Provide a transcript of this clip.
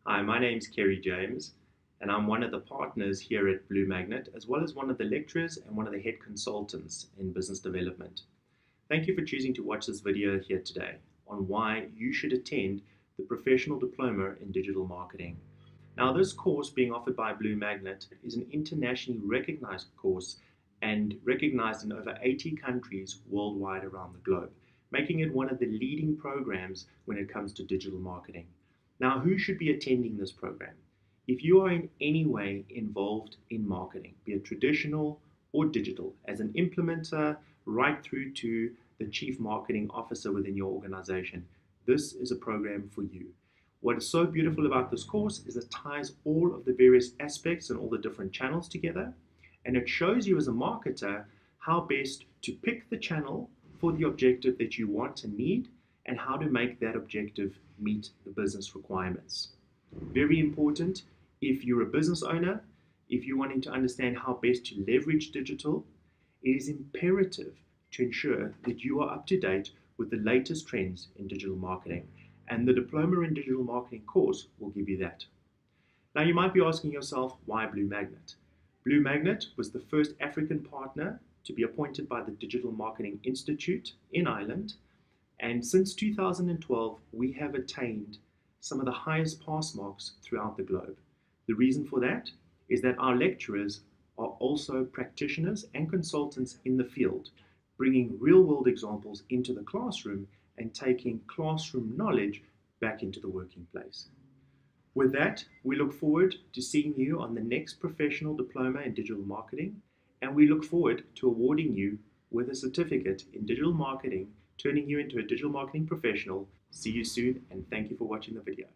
Hi, my name's Kerry James, and I'm one of the partners here at BlueMagnet, as well as one of the lecturers and one of the head consultants in business development. Thank you for choosing to watch this video here today on why you should attend the Professional Diploma in Digital Marketing. Now, this course being offered by BlueMagnet is an internationally recognized course and recognized in over 80 countries worldwide around the globe, making it one of the leading programs when it comes to digital marketing. Now, who should be attending this program? If you are in any way involved in marketing, be it traditional or digital, as an implementer right through to the chief marketing officer within your organization, this is a program for you. What is so beautiful about this course is it ties all of the various aspects and all the different channels together, and it shows you as a marketer how best to pick the channel for the objective that you want and need, and how to make that objective meet the business requirements. Very important if you're a business owner, if you're wanting to understand how best to leverage digital, it is imperative to ensure that you are up to date with the latest trends in digital marketing, and the Diploma in Digital Marketing course will give you that. Now, you might be asking yourself, why BlueMagnet? BlueMagnet was the first African partner to be appointed by the Digital Marketing Institute in Ireland. And since 2012, we have attained some of the highest pass marks throughout the globe. The reason for that is that our lecturers are also practitioners and consultants in the field, bringing real-world examples into the classroom and taking classroom knowledge back into the working place. With that, we look forward to seeing you on the next Professional Diploma in Digital Marketing, and we look forward to awarding you with a certificate in digital marketing, turning you into a digital marketing professional. See you soon, and thank you for watching the video.